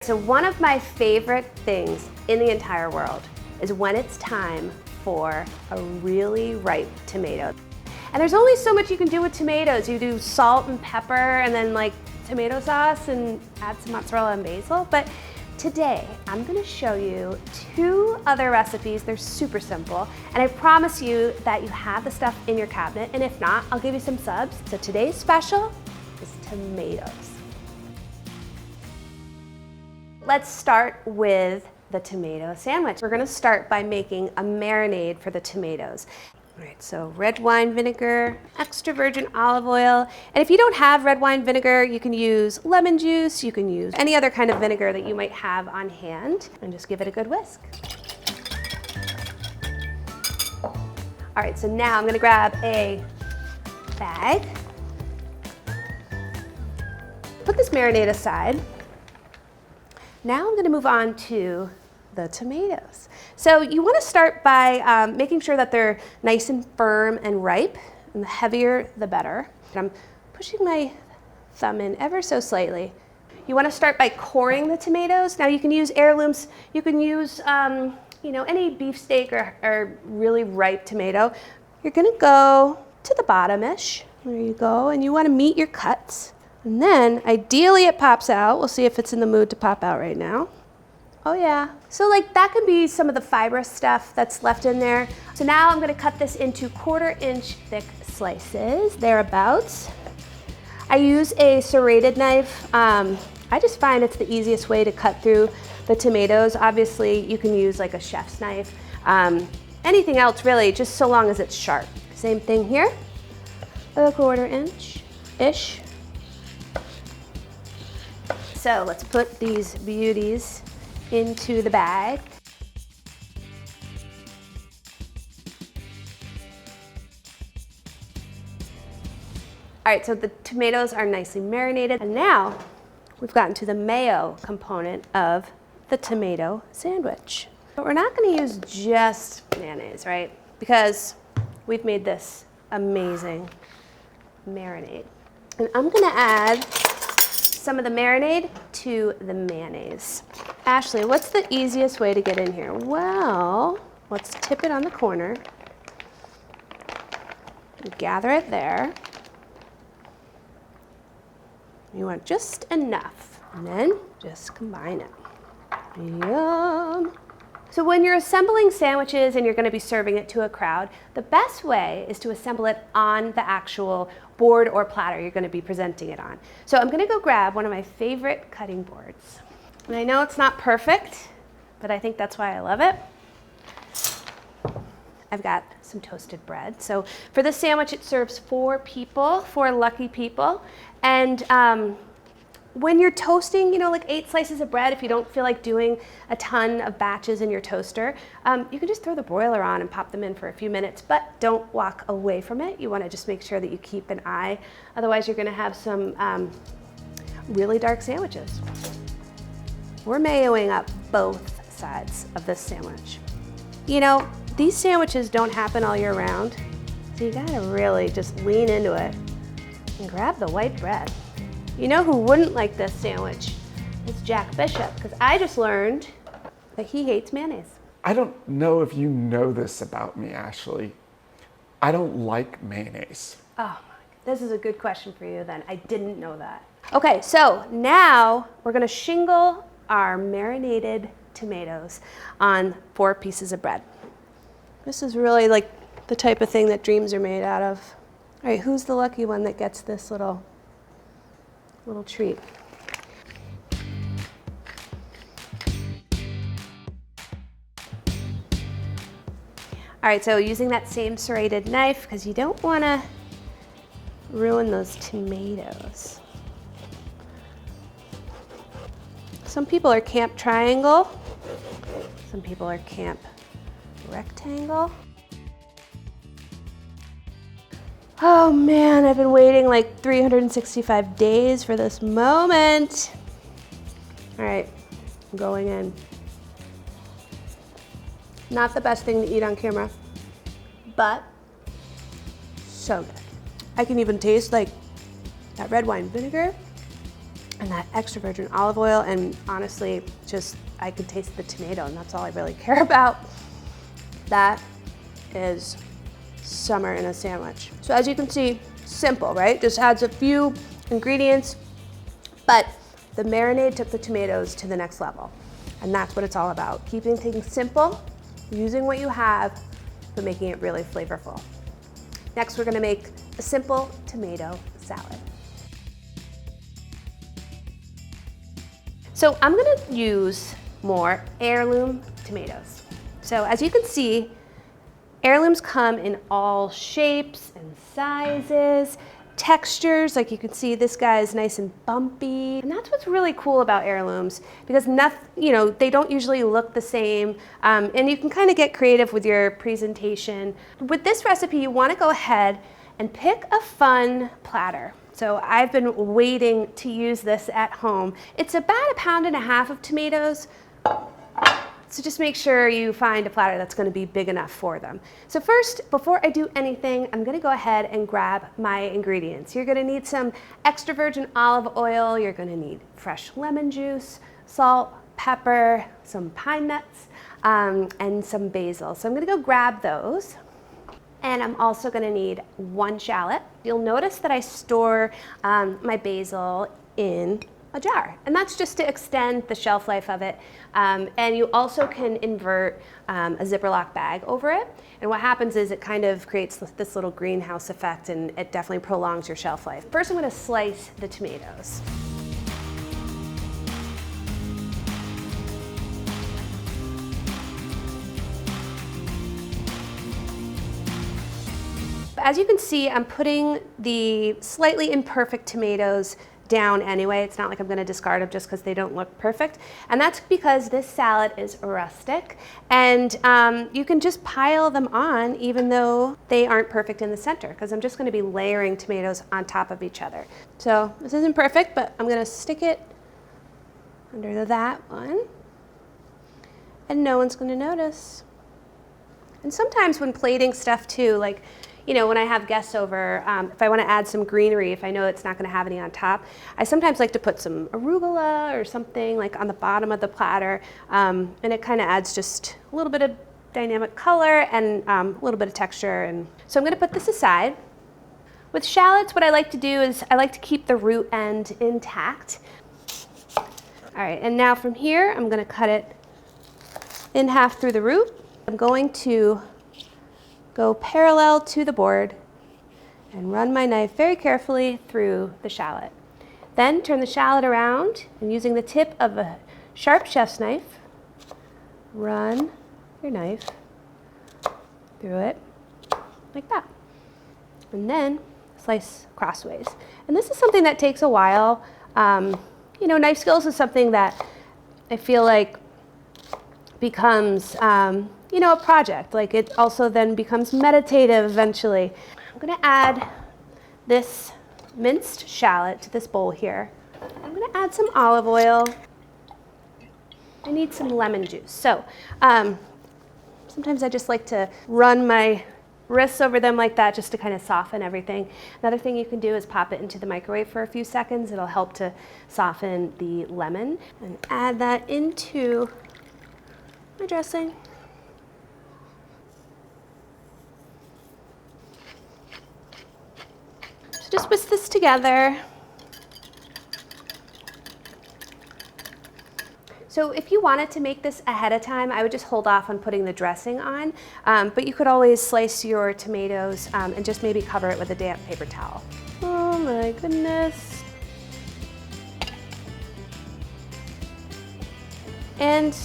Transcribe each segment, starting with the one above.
So one of my favorite things in the entire world is when it's time for a really ripe tomato. And there's only so much you can do with tomatoes. You do salt and pepper and then like tomato sauce and add some mozzarella and basil. But today I'm gonna show you 2 other recipes. They're super simple. And I promise you that you have the stuff in your cabinet. And if not, I'll give you some subs. So today's special is tomatoes. Let's start with the tomato sandwich. We're gonna start by making a marinade for the tomatoes. All right, so red wine vinegar, extra virgin olive oil. And if you don't have red wine vinegar, you can use lemon juice, you can use any other kind of vinegar that you might have on hand, and just give it a good whisk. All right, so now I'm gonna grab a bag. Put this marinade aside. Now I'm gonna move on to the tomatoes. So you wanna start by making sure that they're nice and firm and ripe, and the heavier, the better. I'm pushing my thumb in ever so slightly. You wanna start by coring the tomatoes. Now you can use heirlooms, you can use any beefsteak or really ripe tomato. You're gonna go to the bottom-ish. There you go, and you wanna meet your cuts. And then, ideally it pops out. We'll see if it's in the mood to pop out right now. Oh yeah. So like that could be some of the fibrous stuff that's left in there. So now I'm gonna cut this into 1/4-inch thick slices, thereabouts. I use a serrated knife. I just find it's the easiest way to cut through the tomatoes. Obviously, you can use like a chef's knife. Anything else really, just so long as it's sharp. Same thing here, a 1/4-inch-ish. So let's put these beauties into the bag. All right, so the tomatoes are nicely marinated. And now we've gotten to the mayo component of the tomato sandwich. But we're not gonna use just mayonnaise, right? Because we've made this amazing marinade. And I'm gonna add some of the marinade to the mayonnaise. Ashley, what's the easiest way to get in here? Well, let's tip it on the corner. Gather it there. You want just enough, and then just combine it. Yum. So when you're assembling sandwiches and you're gonna be serving it to a crowd, the best way is to assemble it on the actual board or platter you're gonna be presenting it on. So I'm gonna go grab one of my favorite cutting boards. And I know it's not perfect, but I think that's why I love it. I've got some toasted bread. So for this sandwich, it serves 4 people, 4 lucky people. And when you're toasting, like 8 slices of bread, if you don't feel like doing a ton of batches in your toaster, you can just throw the broiler on and pop them in for a few minutes, but don't walk away from it. You wanna just make sure that you keep an eye. Otherwise, you're gonna have some really dark sandwiches. We're mayoing up both sides of this sandwich. These sandwiches don't happen all year round, so you gotta really just lean into it and grab the white bread. You know who wouldn't like this sandwich? It's Jack Bishop, because I just learned that he hates mayonnaise. I don't know if you know this about me, Ashley. I don't like mayonnaise. Oh, this is a good question for you then. I didn't know that. Okay, so now we're gonna shingle our marinated tomatoes on 4 pieces of bread. This is really like the type of thing that dreams are made out of. All right, who's the lucky one that gets this little treat? All right, so using that same serrated knife, because you don't want to ruin those tomatoes. Some people are camp triangle. Some people are camp rectangle. Oh man, I've been waiting like 365 days for this moment. All right, I'm going in. Not the best thing to eat on camera, but so good. I can even taste like that red wine vinegar and that extra virgin olive oil, and honestly, just I could taste the tomato, and that's all I really care about. That is summer in a sandwich. So as you can see, simple, right? Just adds a few ingredients, but the marinade took the tomatoes to the next level. And that's what it's all about. Keeping things simple, using what you have, but making it really flavorful. Next, we're gonna make a simple tomato salad. So I'm gonna use more heirloom tomatoes. So as you can see, heirlooms come in all shapes and sizes, textures. Like you can see, this guy is nice and bumpy. And that's what's really cool about heirlooms, because they don't usually look the same. And you can kind of get creative with your presentation. With this recipe, you want to go ahead and pick a fun platter. So I've been waiting to use this at home. It's about 1.5 pounds of tomatoes. So just make sure you find a platter that's gonna be big enough for them. So first, before I do anything, I'm gonna go ahead and grab my ingredients. You're gonna need some extra virgin olive oil, you're gonna need fresh lemon juice, salt, pepper, some pine nuts, and some basil. So I'm gonna go grab those. And I'm also gonna need 1 shallot. You'll notice that I store my basil in a jar, and that's just to extend the shelf life of it. And you also can invert a Ziploc bag over it, and what happens is it kind of creates this little greenhouse effect, and it definitely prolongs your shelf life. First, I'm going to slice the tomatoes. As you can see, I'm putting the slightly imperfect tomatoes down anyway. It's not like I'm going to discard them just because they don't look perfect. And that's because this salad is rustic, and you can just pile them on even though they aren't perfect in the center, because I'm just going to be layering tomatoes on top of each other. So this isn't perfect, but I'm going to stick it under that one, and no one's going to notice. And sometimes when plating stuff too, like, when I have guests over, if I want to add some greenery, if I know it's not going to have any on top, I sometimes like to put some arugula or something like on the bottom of the platter, and it kind of adds just a little bit of dynamic color and a little bit of texture. And so I'm going to put this aside. With shallots, what I like to do is I like to keep the root end intact. All right, and now from here, I'm going to cut it in half through the root. I'm going to go parallel to the board and run my knife very carefully through the shallot. Then turn the shallot around, and using the tip of a sharp chef's knife, run your knife through it like that. And then slice crossways. And this is something that takes a while. Knife skills is something that I feel like becomes a project. Like, it also then becomes meditative eventually. I'm gonna add this minced shallot to this bowl here. I'm gonna add some olive oil. I need some lemon juice. So sometimes I just like to run my wrists over them like that just to kind of soften everything. Another thing you can do is pop it into the microwave for a few seconds. It'll help to soften the lemon. And add that into my dressing. So just whisk this together. So if you wanted to make this ahead of time, I would just hold off on putting the dressing on, but you could always slice your tomatoes and just maybe cover it with a damp paper towel. Oh my goodness. And,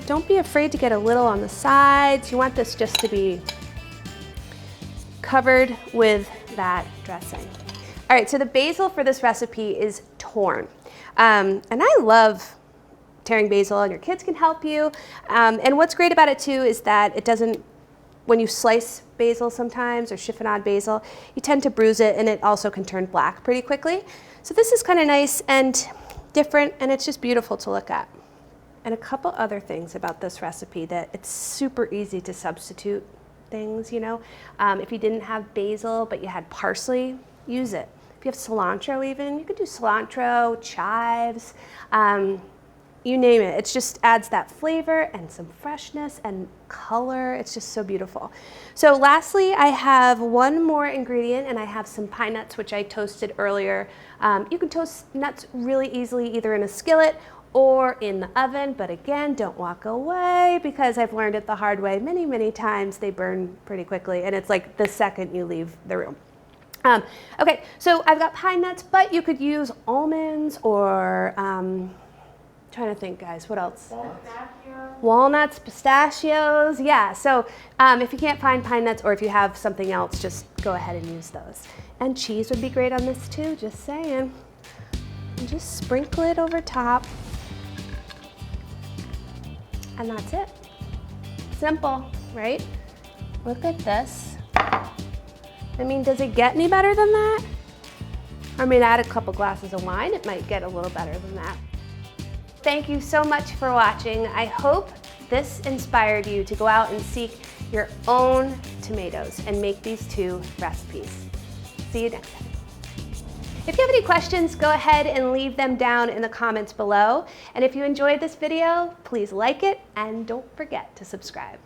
don't be afraid to get a little on the sides. You want this just to be covered with that dressing. All right, so the basil for this recipe is torn. And I love tearing basil, and your kids can help you. And what's great about it too is that it doesn't, when you slice basil sometimes, or chiffonade basil, you tend to bruise it, and it also can turn black pretty quickly. So this is kind of nice and different, and it's just beautiful to look at. And a couple other things about this recipe, that it's super easy to substitute things, If you didn't have basil, but you had parsley, use it. If If you have cilantro even, you could do cilantro, chives, you name it. It just adds that flavor and some freshness and color. It's just so beautiful. So lastly, I have one more ingredient, and I have some pine nuts, which I toasted earlier. You can toast nuts really easily, either in a skillet or in the oven, but again, don't walk away, because I've learned it the hard way many, many times. They burn pretty quickly, and it's like the second you leave the room. Okay, so I've got pine nuts, but you could use almonds or, trying to think, guys, what else? Walnuts, pistachios, yeah. So if you can't find pine nuts, or if you have something else, just go ahead and use those. And cheese would be great on this too, just saying. And just sprinkle it over top. And that's it. Simple, right? Look at this. I mean, does it get any better than that? I mean, add a couple glasses of wine, it might get a little better than that. Thank you so much for watching. I hope this inspired you to go out and seek your own tomatoes and make these 2 recipes. See you next time. If you have any questions, go ahead and leave them down in the comments below. And if you enjoyed this video, please like it and don't forget to subscribe.